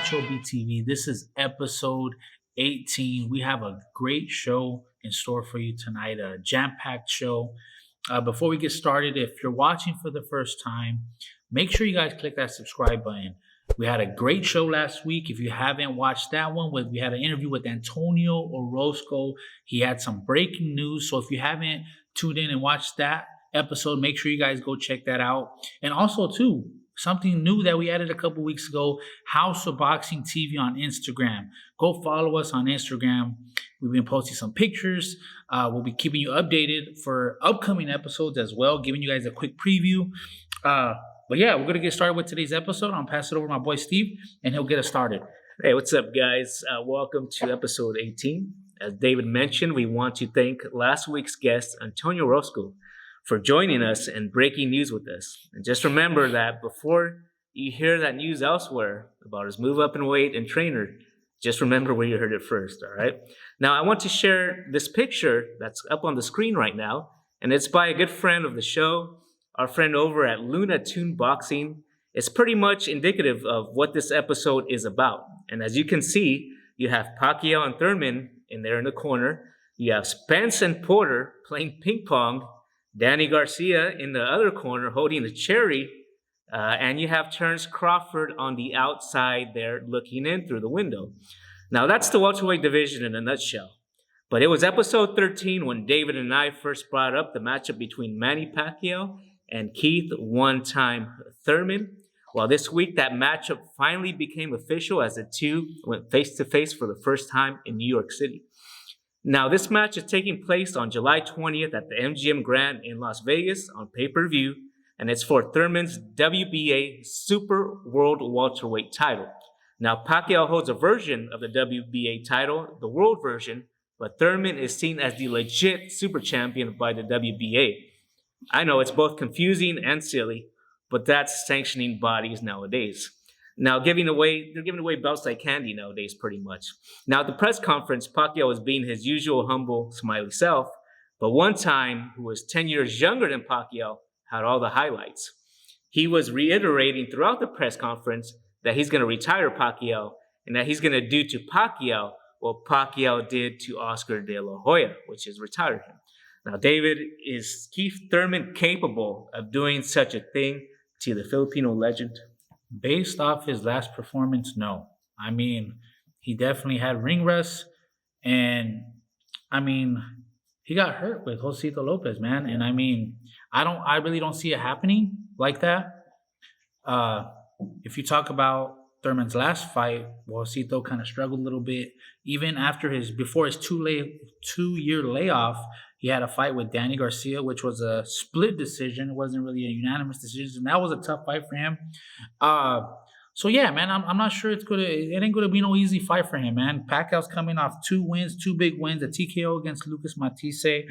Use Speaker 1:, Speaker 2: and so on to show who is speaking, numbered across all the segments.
Speaker 1: HOB TV. This is episode 18. We have a great show in store for you tonight, a jam-packed show. Before we get started, if you're watching for the first time, make sure you guys click that subscribe button. We had a great show last week. If you haven't watched that one, we had an interview with Antonio Orozco. He had some breaking news. So if you haven't tuned in and watched that episode, make sure you guys go check that out. And also, too, something new that we added a couple weeks ago, House of Boxing TV on Instagram. Go follow us on Instagram. We've been posting some pictures. We'll be keeping you updated for upcoming episodes as well, giving you guys a quick preview. But yeah, we're going to get started with today's episode. I'll pass it over to my boy Steve, and he'll get us started.
Speaker 2: Hey, what's up, guys? Welcome to episode 18. As David mentioned, we want to thank last week's guest, Antonio Orozco, for joining us and breaking news with us. And just remember that before you hear that news elsewhere about his move up in weight and trainer, just remember where you heard it first, all right? Now, I want to share this picture that's up on the screen right now, and it's by a good friend of the show, our friend over at Luna Tune Boxing. It's pretty much indicative of what this episode is about. And as you can see, you have Pacquiao and Thurman in there in the corner. You have Spence and Porter playing ping pong. Danny Garcia in the other corner holding a cherry. And you have Terrence Crawford on the outside there looking in through the window. Now, that's the welterweight division in a nutshell. But it was episode 13 when David and I first brought up the matchup between Manny Pacquiao and Keith one-time Thurman. Well, this week that matchup finally became official as the two went face-to-face for the first time in New York City. Now, this match is taking place on July 20th at the MGM Grand in Las Vegas on pay-per-view, and it's for Thurman's WBA Super World Welterweight title. Now, Pacquiao holds a version of the WBA title, the world version, but Thurman is seen as the legit super champion by the WBA. I know it's both confusing and silly, but that's sanctioning bodies nowadays. Now, they're giving away belts like candy nowadays, pretty much. Now, at the press conference, Pacquiao was being his usual humble, smiley self, but one time, who was 10 years younger than Pacquiao, had all the highlights. He was reiterating throughout the press conference that he's going to retire Pacquiao and that he's going to do to Pacquiao what Pacquiao did to Oscar De La Hoya, which is retire him. Now, David, is Keith Thurman capable of doing such a thing to the Filipino legend?
Speaker 1: Based off his last performance, no. I mean, he definitely had ring rust, and I mean, he got hurt with Josito Lopez, man. And I mean, I really don't see it happening like that. If you talk about Thurman's last fight, Josito kind of struggled a little bit. Even before his 2-year layoff, he had a fight with Danny Garcia, which was a split decision. It wasn't really a unanimous decision. That was a tough fight for him. So yeah, man, I'm not sure it ain't gonna be no easy fight for him, man. Pacquiao's coming off 2 big wins, a TKO against Lucas Matisse,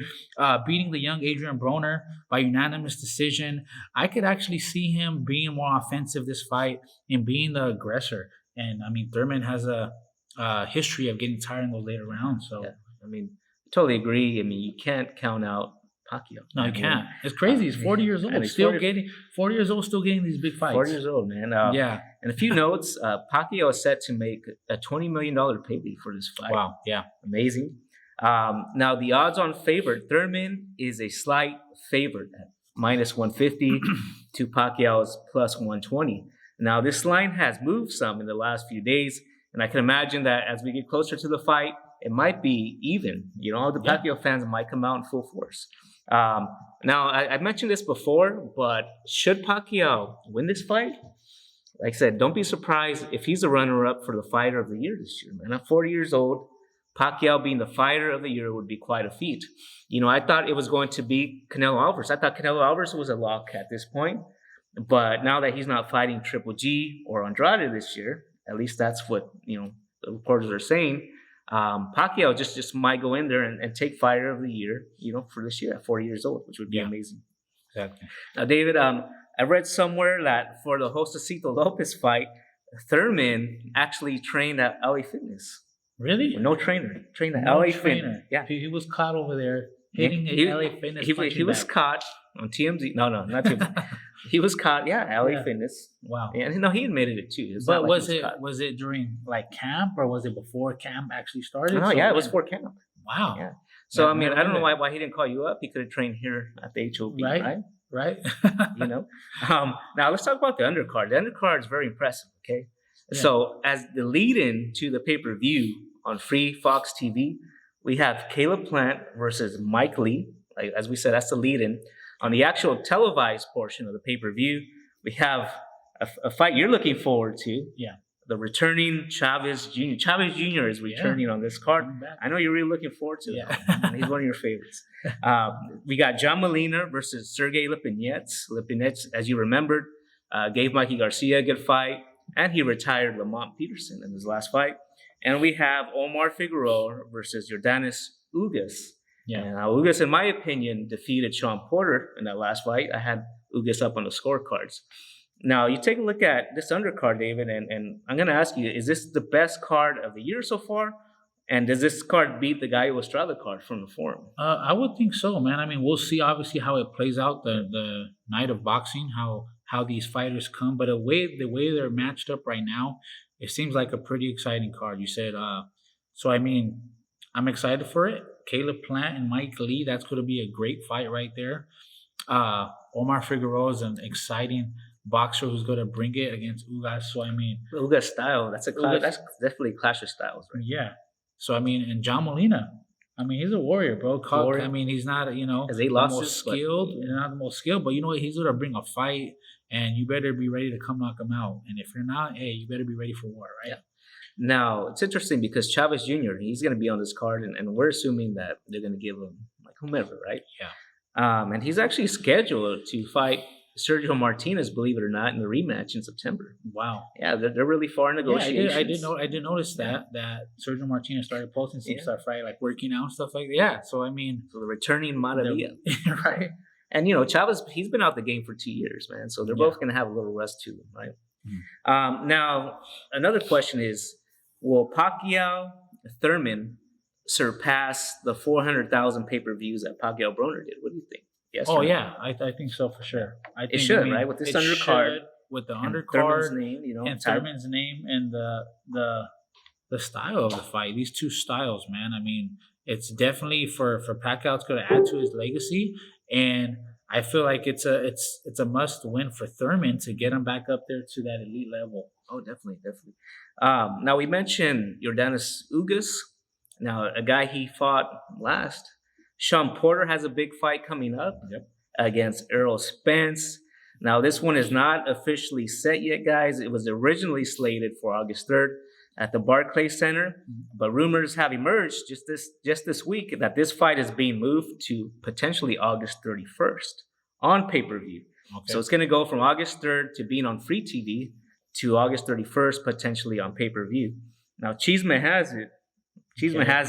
Speaker 1: beating the young Adrian Broner by unanimous decision. I could actually see him being more offensive this fight and being the aggressor. And I mean, Thurman has a history of getting tired in those later rounds. So
Speaker 2: yeah, I mean, totally agree. I mean, you can't count out Pacquiao.
Speaker 1: No, you can't. It's crazy. He's 40 years old. Still getting these big fights.
Speaker 2: 40 years old, man.
Speaker 1: Yeah.
Speaker 2: And a few notes, Pacquiao is set to make a $20 million payday for this fight.
Speaker 1: Wow. Yeah.
Speaker 2: Amazing. Now, the odds-on favorite, Thurman is a slight favorite at minus 150 to Pacquiao's plus 120. Now, this line has moved some in the last few days, and I can imagine that as we get closer to the fight, it might be even. You know, the Pacquiao fans might come out in full force. Now, I mentioned this before, but should Pacquiao win this fight? Like I said, don't be surprised if he's a runner-up for the Fighter of the Year this year, man. At 40 years old, Pacquiao being the Fighter of the Year would be quite a feat. You know, I thought it was going to be Canelo Alvarez. I thought Canelo Alvarez was a lock at this point. But now that he's not fighting Triple G or Andrade this year, at least that's what, you know, the reporters are saying, Pacquiao just might go in there and take Fighter of the Year, you know, for this year at 40 years old, which would be amazing.
Speaker 1: Exactly.
Speaker 2: Now, David, I read somewhere that for the Josito Lopez fight, Thurman actually trained at LA Fitness.
Speaker 1: Really?
Speaker 2: With no trainer. Trained at LA Fitness.
Speaker 1: Yeah. He was caught over there hitting LA Fitness.
Speaker 2: He was caught on TMZ. No, not TMZ. He was caught. Yeah, LA
Speaker 1: Yeah.
Speaker 2: Fitness.
Speaker 1: Wow.
Speaker 2: Yeah, no, he admitted it too. It's
Speaker 1: But
Speaker 2: not like he caught.
Speaker 1: was it during like camp or was it before camp actually started?
Speaker 2: No,
Speaker 1: So
Speaker 2: yeah, it was
Speaker 1: when-
Speaker 2: for camp.
Speaker 1: Wow.
Speaker 2: Yeah. So I mean,
Speaker 1: Never
Speaker 2: I don't know
Speaker 1: knew
Speaker 2: why he didn't call you up. He could have trained here at the HOB, right?
Speaker 1: Right.
Speaker 2: You know. Now let's talk about the undercard. The undercard is very impressive. Okay.
Speaker 1: Yeah.
Speaker 2: So as the lead-in to the pay-per-view on Free Fox TV, we have Caleb Plant versus Mike Lee. Like, as we said, that's the lead-in. On the actual televised portion of the pay-per-view, we have a fight you're looking forward to.
Speaker 1: Yeah.
Speaker 2: The returning Chavez Jr. Chavez Jr. is returning on this card.
Speaker 1: Coming back.
Speaker 2: I know you're really looking forward to it.
Speaker 1: Yeah.
Speaker 2: He's one of your favorites. We got John Molina versus Sergey Lipinets. Lipinets, as you remembered, gave Mikey Garcia a good fight, and he retired Lamont Peterson in his last fight. And we have Omar Figueroa versus Jordanis Ugas.
Speaker 1: Yeah.
Speaker 2: And Ugas, in my opinion, defeated Shawn Porter in that last fight. I had Ugas up on the scorecards. Now, you take a look at this undercard, David, and I'm going to ask you, is this the best card of the year so far? And does this card beat the Gallo Estrada card from the forum?
Speaker 1: I would think so, man. I mean, we'll see obviously how it plays out the night of boxing, how these fighters come. But the way they're matched up right now, it seems like a pretty exciting card. You said, so I mean, I'm excited for it. Caleb Plant and Mike Lee, that's going to be a great fight right there. Omar Figueroa is an exciting boxer who's going to bring it against Ugas. So I mean,
Speaker 2: Ugas style, that's definitely a clash of styles, right?
Speaker 1: yeah. So I mean, and John Molina, I mean, he's a warrior, bro. I mean, he's not
Speaker 2: Has 8
Speaker 1: the
Speaker 2: losses,
Speaker 1: most
Speaker 2: but-
Speaker 1: skilled, not the most skilled, but you know what? He's going to bring a fight, and you better be ready to come knock him out. And if you're not, hey, you better be ready for war, right?
Speaker 2: Yeah. Now, it's interesting because Chavez Jr., he's going to be on this card, and we're assuming that they're going to give him like whomever, right?
Speaker 1: Yeah.
Speaker 2: And he's actually scheduled to fight Sergio Martinez, believe it or not, in the rematch in September.
Speaker 1: Wow.
Speaker 2: Yeah, they're really far in negotiations.
Speaker 1: Yeah, I did notice that Sergio Martinez started posting some stuff, right? Like working out and stuff like that. Yeah. So I mean,
Speaker 2: So the returning Maravilla.
Speaker 1: right?
Speaker 2: And, Chavez, he's been out the game for 2 years, man. So they're both going to have a little rest to them, right? Now, another question is, will Pacquiao Thurman surpass the 400,000 pay-per-views that Pacquiao Broner did? What do you think? Yes.
Speaker 1: Oh
Speaker 2: or no?
Speaker 1: yeah, I think so for sure. I think,
Speaker 2: should, right? With this
Speaker 1: it
Speaker 2: undercard.
Speaker 1: should, with the
Speaker 2: And
Speaker 1: undercard
Speaker 2: Thurman's name,
Speaker 1: and Thurman's name and the style of the fight. These two styles, man. I mean, it's definitely for Pacquiao. It's going to add to his legacy, and I feel like it's a must win for Thurman to get him back up there to that elite level.
Speaker 2: Oh, definitely. Now, we mentioned Jordanis Ugas. Now, a guy he fought last. Shawn Porter has a big fight coming up against Errol Spence. Now, this one is not officially set yet, guys. It was originally slated for August 3rd at the Barclays Center, but rumors have emerged just this week that this fight is being moved to potentially August 31st on pay-per-view.
Speaker 1: Okay.
Speaker 2: So it's going to go from August 3rd to being on free TV to August 31st, potentially on pay-per-view. Now, Chisme has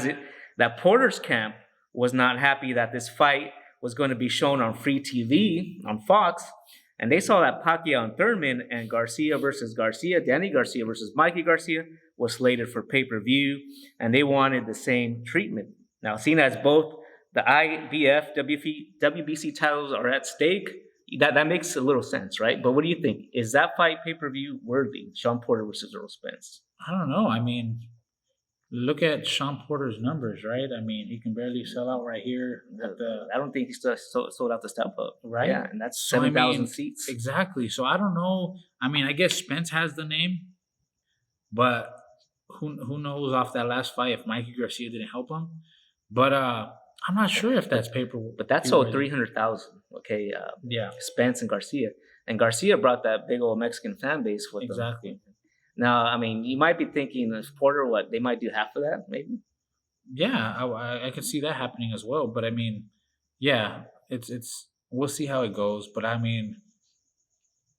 Speaker 2: it that Porter's camp was not happy that this fight was going to be shown on free TV on Fox, and they saw that Pacquiao and Thurman and Garcia versus Garcia, Danny Garcia versus Mikey Garcia was slated for pay-per-view, and they wanted the same treatment. Now, seeing as both the IBF, WBC titles are at stake, that makes a little sense, right? But what do you think? Is that fight pay-per-view worthy? Shawn Porter versus Errol Spence?
Speaker 1: I don't know. I mean, look at Shawn Porter's numbers, right? I mean, he can barely sell out right here.
Speaker 2: I don't think he still sold out the step up.
Speaker 1: Right?
Speaker 2: Yeah, and that's
Speaker 1: So, I
Speaker 2: 7,000
Speaker 1: mean,
Speaker 2: seats.
Speaker 1: Exactly. So I don't know. I mean, I guess Spence has the name, but who knows off that last fight if Mikey Garcia didn't help him. But I'm not sure if that's paper.
Speaker 2: But that sold 300,000. Okay.
Speaker 1: Yeah.
Speaker 2: Spence and Garcia brought that big old Mexican fan base with them.
Speaker 1: Exactly.
Speaker 2: Now, I mean, you might be thinking, if Porter, they might do half of that, maybe.
Speaker 1: Yeah, I could see that happening as well. But I mean, yeah, it's we'll see how it goes. But I mean,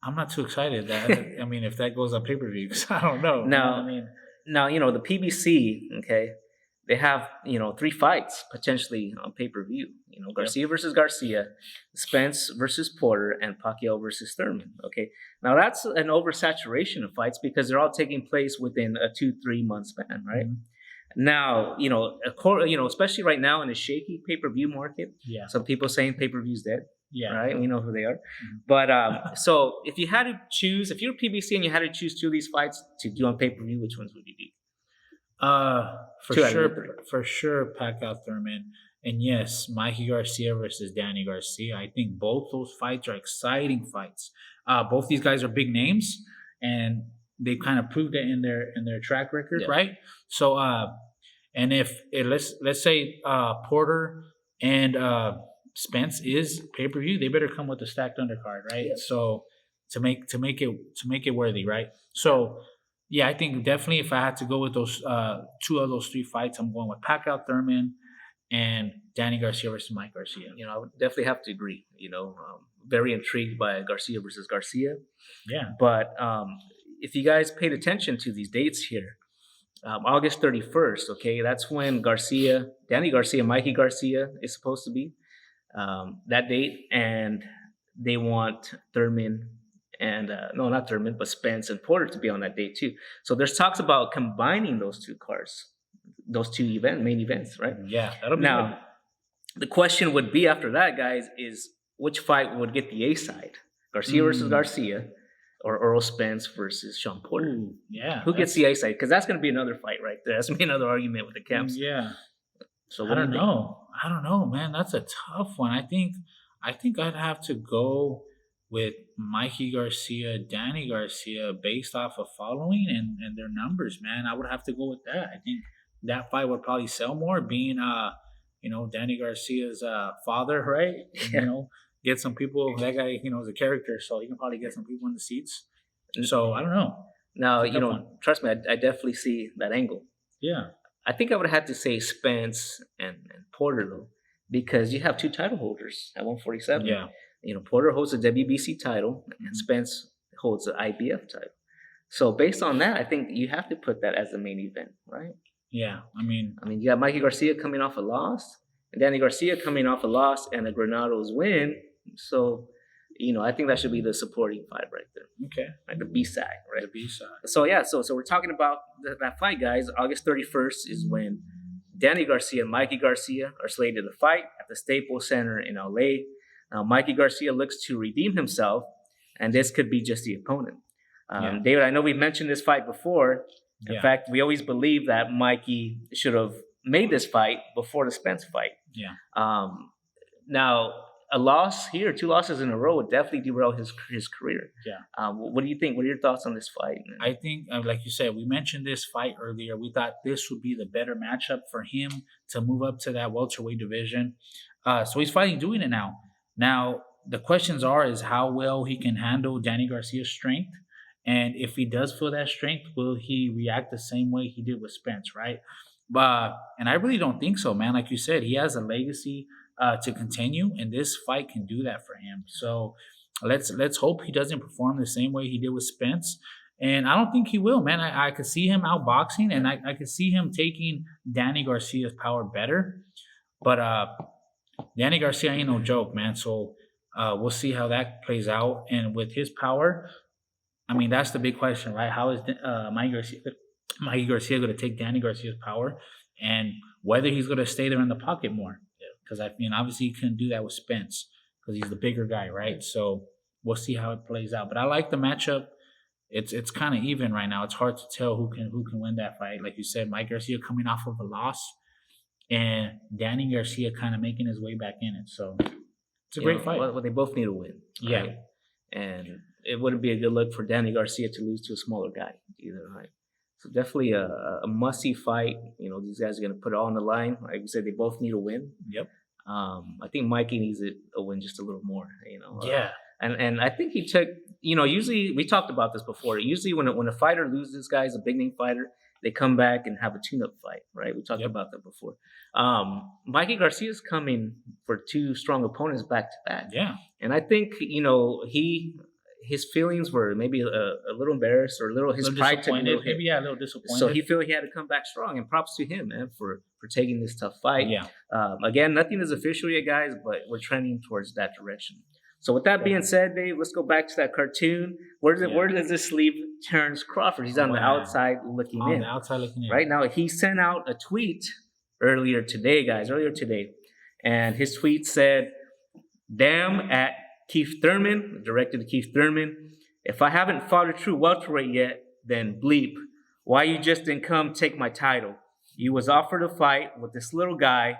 Speaker 1: I'm not too excited that I mean, if that goes on pay-per-view, because I don't know.
Speaker 2: Now,
Speaker 1: I mean,
Speaker 2: Now, the PBC, okay, they have, 3 fights potentially on pay-per-view. Garcia versus Garcia, Spence versus Porter, and Pacquiao versus Thurman, okay? Now, that's an oversaturation of fights because they're all taking place within a 2-3 month span, right?
Speaker 1: Mm-hmm.
Speaker 2: Now, especially right now in the shaky pay-per-view market,
Speaker 1: yeah.
Speaker 2: some people saying pay-per-view's dead.
Speaker 1: Yeah.
Speaker 2: Right, we know who they are.
Speaker 1: Mhm.
Speaker 2: But so if you had to choose, if you're PBC and you had to choose 2 of these fights to do on pay-per-view, which ones would you do?
Speaker 1: For
Speaker 2: 2 out of the 3.
Speaker 1: sure, Pacquiao Thurman, and yes, Mikey Garcia versus Danny Garcia. I think both those fights are exciting fights. Both these guys are big names, and they kind of proved it in their track record,
Speaker 2: Yeah.
Speaker 1: right? So, and if let's say Porter and Spence is pay per view, they better come with a stacked undercard, right?
Speaker 2: Yeah.
Speaker 1: So to make it worthy, right? So. Yeah, I think definitely if I had to go with those 2 of those 3 fights, I'm going with Pacquiao Thurman and Danny Garcia versus Mike Garcia.
Speaker 2: You know, I would definitely have to agree. Very intrigued by Garcia versus Garcia.
Speaker 1: Yeah.
Speaker 2: But if you guys paid attention to these dates here, August 31st, okay, that's when Danny Garcia, Mikey Garcia is supposed to be that date, and they want Thurman and no, not Thurman, but Spence and Porter to be on that date too. So there's talks about combining those 2 cards, those 2 main events, right?
Speaker 1: Yeah, that'll be
Speaker 2: Now, the question would be after that, guys, is which fight would get the A side? Garcia versus Garcia, or Errol Spence versus Shawn Porter?
Speaker 1: Ooh, yeah.
Speaker 2: Who gets the A side? Because that's going to be another fight right there. That's going to be another argument with the camps.
Speaker 1: Yeah.
Speaker 2: So
Speaker 1: I don't know, man. That's a tough one. I think I'd have to go with Mikey Garcia, Danny Garcia, based off of following and their numbers, man. I would have to go with that. I think that fight would probably sell more, being Danny Garcia's father, right?
Speaker 2: Yeah.
Speaker 1: Get some people. That guy, is a character, so he can probably get some people in the seats. So I don't know.
Speaker 2: Now,
Speaker 1: It's a tough one.
Speaker 2: trust me, I definitely see that angle.
Speaker 1: Yeah.
Speaker 2: I think I would have to say Spence and Porter, though, because you have 2 title holders at 147.
Speaker 1: Yeah.
Speaker 2: Porter holds the WBC title and Spence holds the IBF title. So based on that, I think you have to put that as the main event, right?
Speaker 1: Yeah. I mean,
Speaker 2: you got Mikey Garcia coming off a loss, and Danny Garcia coming off a loss and a Granados win. So, I think that should be the supporting fight right there,
Speaker 1: okay.
Speaker 2: like the B side, right?
Speaker 1: The B side.
Speaker 2: So yeah, so we're talking about that fight, guys. August 31st is when Danny Garcia and Mikey Garcia are slated to fight at the Staples Center in LA. Now, Mikey Garcia looks to redeem himself, and this could be just the opponent.
Speaker 1: Yeah.
Speaker 2: David, I know we mentioned this fight before. In
Speaker 1: Yeah.
Speaker 2: fact, we always believe that Mikey should have made this fight before the Spence fight.
Speaker 1: Yeah.
Speaker 2: Now, a loss here, 2 losses in a row would definitely derail his career.
Speaker 1: Yeah.
Speaker 2: What do you think? What are your thoughts on this fight?
Speaker 1: I think, like you said, we mentioned this fight earlier. We thought this would be the better matchup for him to move up to that welterweight division. So he's doing it now. Now, the questions is how well he can handle Danny Garcia's strength. And if he does feel that strength, will he react the same way he did with Spence, right? And I really don't think so, man. Like you said, he has a legacy to continue, and this fight can do that for him. So let's hope he doesn't perform the same way he did with Spence. And I don't think he will, man. I could see him outboxing, and I could see him taking Danny Garcia's power better. But Danny Garcia ain't no joke, man. So we'll see how that plays out. And with his power, I mean, that's the big question, right? How is Mikey Garcia going to take Danny Garcia's power, and whether he's going to stay there in the pocket more? Because obviously he couldn't do that with Spence because he's the bigger guy, right? So we'll see how it plays out. But I like the matchup. It's kind of even right now. It's hard to tell who can win that fight. Like you said, Mike Garcia coming off of a loss, and Danny Garcia kind of making his way back in it. So it's a great fight.
Speaker 2: Well, they both need to win.
Speaker 1: Yeah.
Speaker 2: Right? And it wouldn't be a good look for Danny Garcia to lose to a smaller guy either, right? So definitely a must-see fight. These guys are going to put it all on the line. Like we said, they both need a win.
Speaker 1: Yep.
Speaker 2: I think Mikey needs a win just a little more,
Speaker 1: Yeah.
Speaker 2: And I think he took, usually we talked about this before. Usually when a fighter loses, guys, a big name fighter, they come back and have a tune-up fight, right? We talked about that before. Mikey Garcia's coming for 2 strong opponents back to back.
Speaker 1: Yeah.
Speaker 2: And I think, his feelings were maybe a little embarrassed, or his pride took a little hit.
Speaker 1: Maybe a little disappointed.
Speaker 2: So he felt he had to come back strong, and props to him, man, for taking this tough fight.
Speaker 1: Yeah.
Speaker 2: Again, nothing is official yet, guys, but we're trending towards that direction. So with that being said, Dave, let's go back to that cartoon. Where does this leave Terrence Crawford? He's on the outside looking in.
Speaker 1: On the outside looking in.
Speaker 2: Right now, he sent out a tweet earlier today, and his tweet said, Damn at Keith Thurman, directed to Keith Thurman. If I haven't fought a true welterweight yet, then bleep. Why you just didn't come take my title? You was offered a fight with this little guy.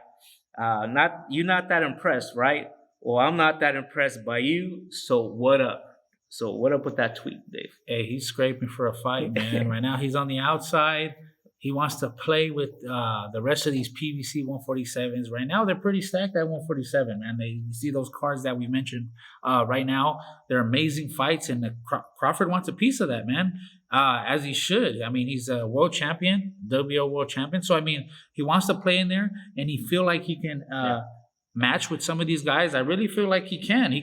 Speaker 2: Not that impressed, right? Well, I'm not that impressed by you. So what up? So what up with that tweet, Dave?
Speaker 1: Hey, he's scraping for a fight, man. Right now he's on the outside. He wants to play with the rest of these PBC 147s. Right now, they're pretty stacked at 147, man. You see those cards that we mentioned right now. They're amazing fights, and Crawford wants a piece of that, man, as he should. I mean, he's a world champion, WO world champion. So, I mean, he wants to play in there, and he feel like he can match with some of these guys. I really feel like he can.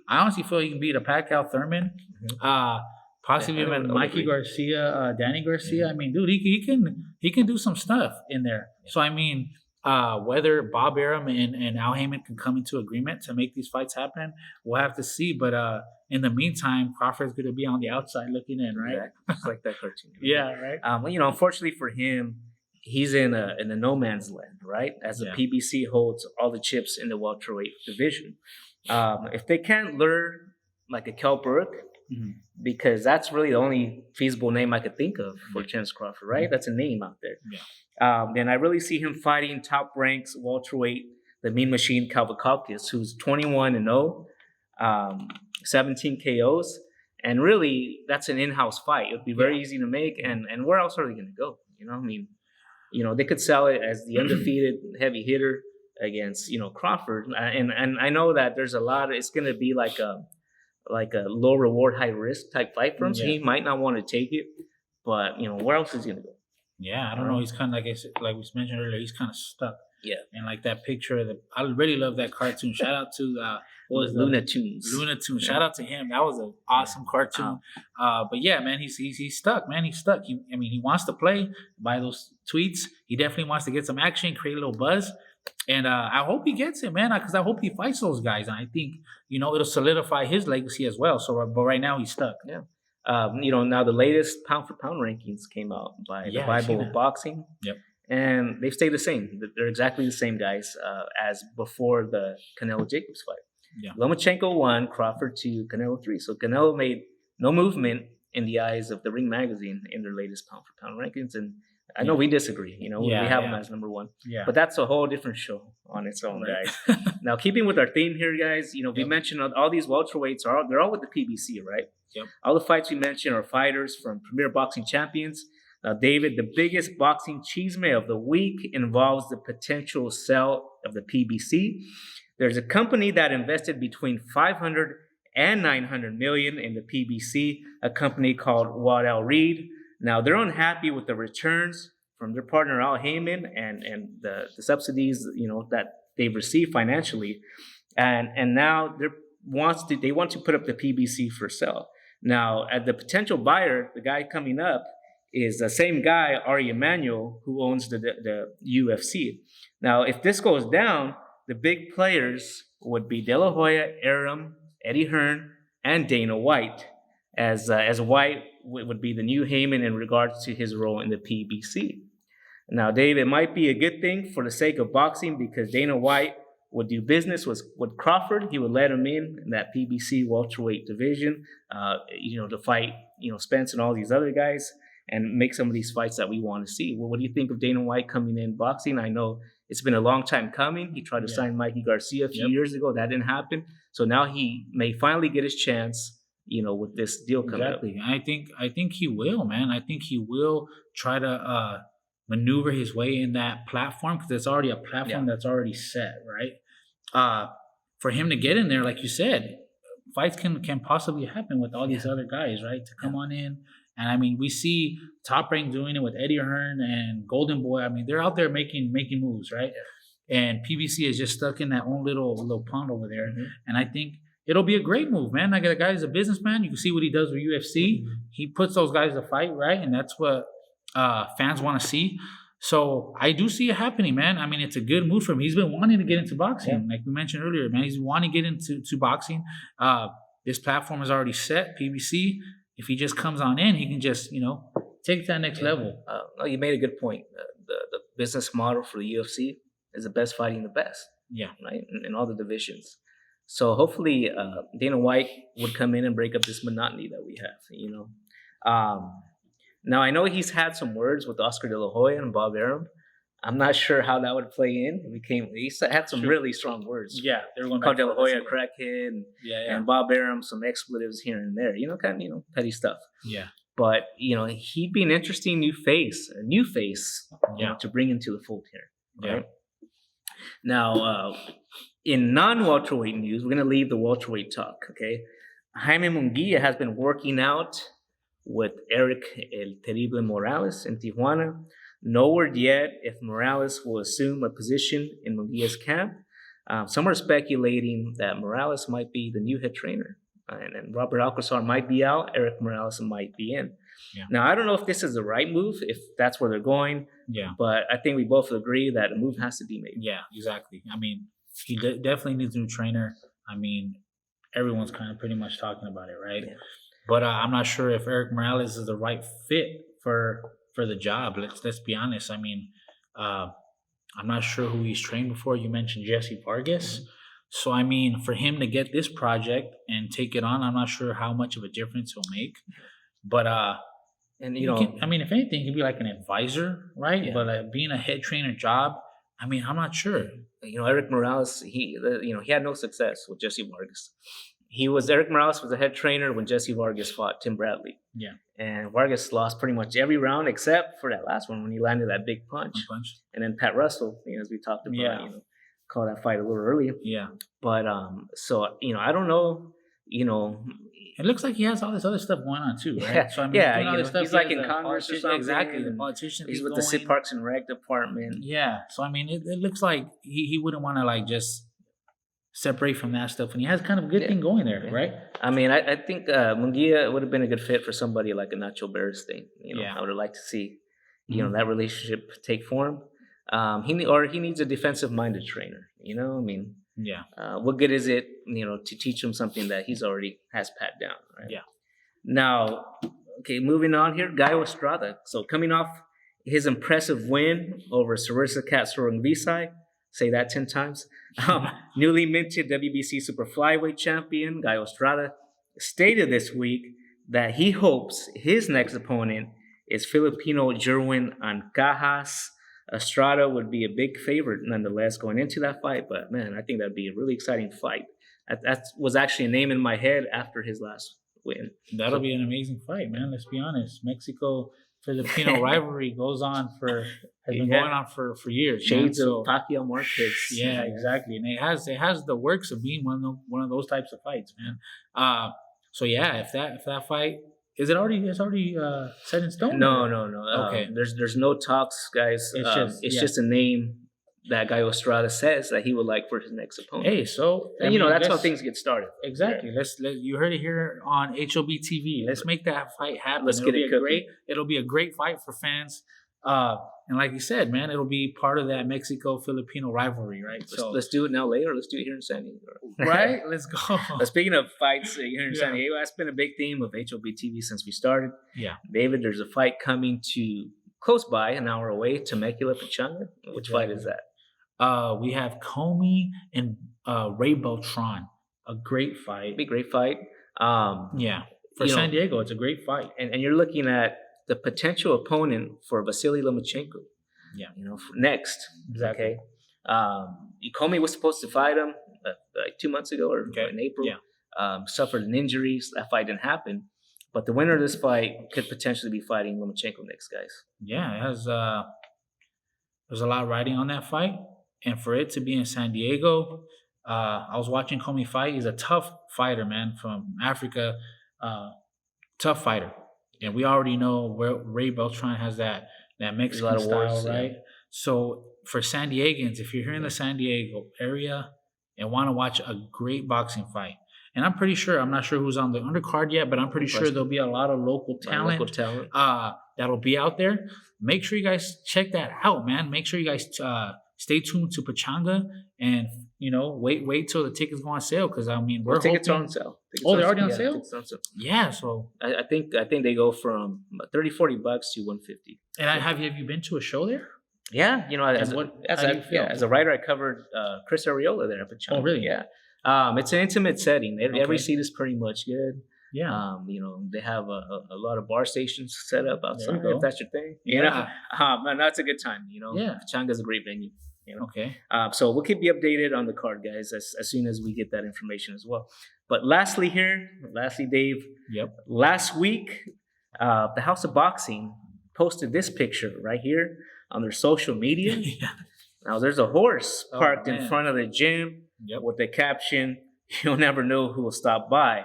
Speaker 1: I honestly feel he can beat a Pacquiao, Thurman. Possibly even Mikey Garcia, Danny Garcia. I mean, dude, he can do some stuff in there. So I mean, whether Bob Arum and Al Heyman can come into agreement to make these fights happen, we'll have to see. But in the meantime, Crawford's going to be on the outside looking in, right?
Speaker 2: Exactly. Just like that cartoon.
Speaker 1: Yeah, right.
Speaker 2: Unfortunately for him, he's in a no man's land, right? As the PBC holds all the chips in the welterweight division. If they can't lure like a Kell Brook. Mm-hmm. Because that's really the only feasible name I could think of for Terence Crawford, right? Mm-hmm. That's a name out there. Yeah. And I really see him fighting top ranks welterweight, the Mean Machine Kalvakakis, who's 21-0, 17 KOs, and really that's an in-house fight. It would be very easy to make, and where else are they going to go? I mean, they could sell it as the undefeated heavy hitter against Crawford, and I know that there's a lot. It's going to be like a low reward, high risk type fight for him. So he might not want to take it, but where else is he gonna go?
Speaker 1: Yeah, I don't know. He's kind of like we mentioned earlier. He's kind of stuck.
Speaker 2: Yeah,
Speaker 1: and like that picture, I really love that cartoon. Shout out to
Speaker 2: Luna Tunes.
Speaker 1: Shout out to him. That was an awesome cartoon. But yeah, man, he's stuck. Man, he's stuck. He wants to play. By those tweets, he definitely wants to get some action, create a little buzz. And I hope he gets it, man, because I hope he fights those guys. And I think, it'll solidify his legacy as well. So, but right now he's stuck.
Speaker 2: Yeah. Now the latest pound-for-pound rankings came out by the Bible of Boxing.
Speaker 1: Yep.
Speaker 2: And they stay the same. They're exactly the same guys as before the Canelo-Jacobs fight. Yeah. Lomachenko 1, Crawford 2, Canelo 3. So Canelo made no movement in the eyes of the Ring Magazine in their latest pound-for-pound rankings. And I know we disagree. We have him as number 1. Yeah. But that's a whole different show on its own, guys. Now, keeping with our theme here, guys, we mentioned all these welterweights they're all with the PBC, right? Yep. All the fights we mentioned are fighters from premier boxing champions. Now, David, the biggest boxing chisme of the week involves the potential sale of the PBC. There's a company that invested between $500 and $900 million in the PBC, a company called Waddell Reed. Now, they're unhappy with the returns from their partner, Al Heyman, and the subsidies, that they've received financially. And now they want to put up the PBC for sale. Now, at the potential buyer, the guy coming up is the same guy, Ari Emanuel, who owns the UFC. Now, if this goes down, the big players would be De La Hoya, Arum, Eddie Hearn, and Dana White, as White would be the new Heyman in regards to his role in the PBC. Now, Dave, it might be a good thing for the sake of boxing because Dana White would do business with Crawford. He would let him in that PBC welterweight division, to fight, Spence and all these other guys and make some of these fights that we want to see. Well, what do you think of Dana White coming in boxing? I know it's been a long time coming. He tried to sign Mikey Garcia a few years ago. That didn't happen. So now he may finally get his chance, with this deal coming up.
Speaker 1: I think he will, man. I think he will try to maneuver his way in that platform because it's already a platform that's already set, right? For him to get in there, like you said, fights can possibly happen with all these other guys, right? To come on in. And we see Top Rank doing it with Eddie Hearn and Golden Boy. They're out there making moves, right? Yeah. And PBC is just stuck in that own little pond over there. Mm-hmm. And I think it'll be a great move, man. Like, the guy's a businessman. You can see what he does with UFC. Mm-hmm. He puts those guys to fight, right? And that's what fans want to see. So I do see it happening, man. It's a good move for him. He's been wanting to get into boxing. Like we mentioned earlier, man. He's wanting to get into boxing. This platform is already set, PBC. If he just comes on in, he can just, take it to that next level.
Speaker 2: No, you made a good point. The business model for the UFC is the best fighting the best.
Speaker 1: Yeah.
Speaker 2: Right? In all the divisions. So hopefully Dana White would come in and break up this monotony that we have. Now I know he's had some words with Oscar De La Hoya and Bob Arum. I'm not sure how that would play in. He had some really strong words.
Speaker 1: Yeah, they're going
Speaker 2: called De La Hoya a crackhead, and Bob Arum some expletives here and there. Petty stuff.
Speaker 1: Yeah.
Speaker 2: But he'd be an interesting new face to bring into the fold here. Right? Yeah. Now, in non-welterweight news, we're gonna leave the welterweight talk. Okay, Jaime Munguia has been working out with Eric El Terrible Morales in Tijuana. No word yet if Morales will assume a position in Munguia's camp. Some are speculating that Morales might be the new head trainer, and Robert Alcazar might be out. Eric Morales might be in. Yeah. Now, I don't know if this is the right move, if that's where they're going.
Speaker 1: Yeah.
Speaker 2: But I think we both agree that a move has to be made.
Speaker 1: Yeah, exactly. I mean, he definitely needs a new trainer. I mean, everyone's kind of pretty much talking about it, right? Yeah. But I'm not sure if Eric Morales is the right fit for the job. Let's be honest. I mean, I'm not sure who he's trained before. You mentioned Jesse Vargas. Mm-hmm. So, I mean, for him to get this project and take it on, I'm not sure how much of a difference he'll make. But, if anything, he could be like an advisor, right? Yeah. But being a head trainer job, I mean, I'm not sure.
Speaker 2: Eric Morales, he had no success with Jesse Vargas. Eric Morales was the head trainer when Jesse Vargas fought Tim Bradley.
Speaker 1: Yeah.
Speaker 2: And Vargas lost pretty much every round except for that last one when he landed that big punch. And then Pat Russell, as we talked about, called that fight a little earlier.
Speaker 1: Yeah.
Speaker 2: But I don't know,
Speaker 1: it looks like he has all this other stuff going on too, right?
Speaker 2: Yeah,
Speaker 1: so, I mean,
Speaker 2: he's like in Congress or something.
Speaker 1: Exactly, the politician.
Speaker 2: He's with the City Parks and Rec department.
Speaker 1: Yeah, so I mean, it looks like he wouldn't want to like just separate from that stuff, and he has kind of a good thing going there, right?
Speaker 2: I mean, I think Munguia would have been a good fit for somebody like a Nacho Beristain. I would have liked to see, that relationship take form. He needs a defensive-minded trainer.
Speaker 1: Yeah.
Speaker 2: What good is it, to teach him something that he's already has pat down, right?
Speaker 1: Yeah.
Speaker 2: Now, okay, moving on here, Gallo Estrada. So coming off his impressive win over Sarissa Castro and Visay, say that 10 times. Newly minted WBC Super Flyweight champion Gallo Estrada stated this week that he hopes his next opponent is Filipino Jerwin Ancajas. Estrada would be a big favorite nonetheless going into that fight, but man, I think that'd be a really exciting fight. That was actually a name in my head after his last win.
Speaker 1: That'll be an amazing fight, man. Let's be honest. Mexico-Filipino rivalry has been going on for years.
Speaker 2: Shades of Pacquiao Marquez.
Speaker 1: Yeah, exactly. And it has the works of being one of those types of fights, man. So yeah, if that fight it's already set in stone?
Speaker 2: No.
Speaker 1: Okay.
Speaker 2: There's no talks, guys. It's just a name that Gallo Estrada says that he would like for his next opponent.
Speaker 1: Hey, so
Speaker 2: that's how things get started.
Speaker 1: Exactly. Yeah. You heard it here on HOB TV. Let's make that fight happen. It'll be a great fight for fans. And like you said, man, it'll be part of that Mexico-Filipino rivalry, right?
Speaker 2: Let's do it in LA or let's do it here in San Diego.
Speaker 1: Right? Let's go.
Speaker 2: Speaking of fights here in San Diego, that's been a big theme of HOB TV since we started.
Speaker 1: Yeah.
Speaker 2: David, there's a fight coming to close by, an hour away, Temecula, Pachanga. Which fight is that?
Speaker 1: We have Comey and Ray Beltran. A great fight.
Speaker 2: Be a great fight.
Speaker 1: For San Diego, it's a great fight.
Speaker 2: And you're looking at the potential opponent for Vasily Lomachenko.
Speaker 1: Yeah.
Speaker 2: Next.
Speaker 1: Exactly.
Speaker 2: Okay. Comey was supposed to fight him like 2 months ago or in April.
Speaker 1: Yeah.
Speaker 2: Suffered an injury. So that fight didn't happen. But the winner of this fight could potentially be fighting Lomachenko next, guys.
Speaker 1: Yeah, it has. There's a lot riding on that fight. And for it to be in San Diego, I was watching Comey fight. He's a tough fighter, man, from Africa. Tough fighter. And we already know where Ray Beltran has that Mexican style, right? Yeah. So for San Diegans, if you're here in the San Diego area and want to watch a great boxing fight, and I'm not sure who's on the undercard yet, but I'm pretty sure there'll be a lot of local talent that'll be out there. Make sure you guys check that out, man. Make sure you guys stay tuned to Pachanga and wait till the tickets go on sale because
Speaker 2: tickets are on sale.
Speaker 1: They're already on sale?
Speaker 2: Tickets on sale.
Speaker 1: Yeah, so
Speaker 2: I think they go from $30-$40 to $150.
Speaker 1: And have you been to a show there?
Speaker 2: Yeah, as a writer, I covered Chris Arreola there at Pachanga.
Speaker 1: Oh, really?
Speaker 2: Yeah. It's an intimate setting. Every
Speaker 1: Okay.
Speaker 2: seat is pretty much good.
Speaker 1: Yeah.
Speaker 2: They have a lot of bar stations set up outside
Speaker 1: There you go.
Speaker 2: if that's your thing.
Speaker 1: Yeah.
Speaker 2: And that's a good time.
Speaker 1: Yeah.
Speaker 2: Changa's a great venue.
Speaker 1: Okay.
Speaker 2: So we'll keep you updated on the card, guys, as soon as we get that information as well. But lastly, Dave,
Speaker 1: Yep.
Speaker 2: last week, the House of Boxing posted this picture right here on their social media.
Speaker 1: Yeah.
Speaker 2: Now, there's a horse
Speaker 1: Oh,
Speaker 2: parked in
Speaker 1: man.
Speaker 2: front of the gym
Speaker 1: Yep.
Speaker 2: with the caption, "You'll never know who will stop by."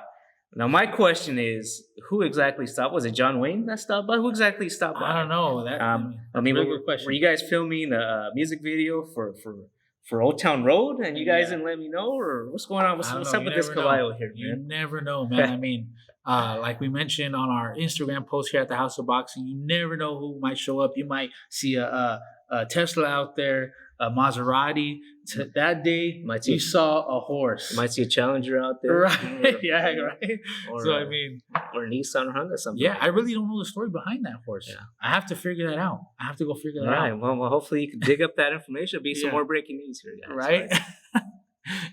Speaker 2: Now, my question is, who exactly stopped? Was it John Wayne that stopped by? Who exactly stopped by?
Speaker 1: I don't know. That.
Speaker 2: I mean,
Speaker 1: really good question.
Speaker 2: were you guys filming a music video for Old Town Road, and you guys
Speaker 1: Yeah.
Speaker 2: didn't let me know, or what's going on? What's
Speaker 1: I don't
Speaker 2: up
Speaker 1: know.
Speaker 2: with
Speaker 1: You
Speaker 2: this
Speaker 1: never know.
Speaker 2: Caballo here,
Speaker 1: You
Speaker 2: man?
Speaker 1: never know, man. I mean, like we mentioned on our Instagram post here at the House of Boxing, you never know who might show up. You might see a Tesla out there, a Maserati. That day,
Speaker 2: Might see-
Speaker 1: you saw a horse.
Speaker 2: You might see a Challenger out there,
Speaker 1: Right. Yeah, right.
Speaker 2: Or,
Speaker 1: So, I mean,
Speaker 2: or Nissan or Honda, something.
Speaker 1: yeah, I really don't know the story behind that horse.
Speaker 2: Yeah.
Speaker 1: I have to figure that out. I have to go figure
Speaker 2: All
Speaker 1: that
Speaker 2: right.
Speaker 1: out.
Speaker 2: Well, hopefully you can dig up that information. There'll be some
Speaker 1: Yeah.
Speaker 2: more breaking news here, guys.
Speaker 1: Right?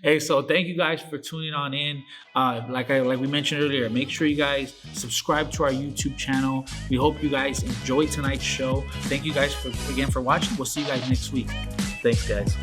Speaker 1: Hey, so thank you guys for tuning on in. Like we mentioned earlier, make sure you guys subscribe to our YouTube channel. We hope you guys enjoyed tonight's show. Thank you guys again for watching. We'll see you guys next week.
Speaker 2: Thanks, guys.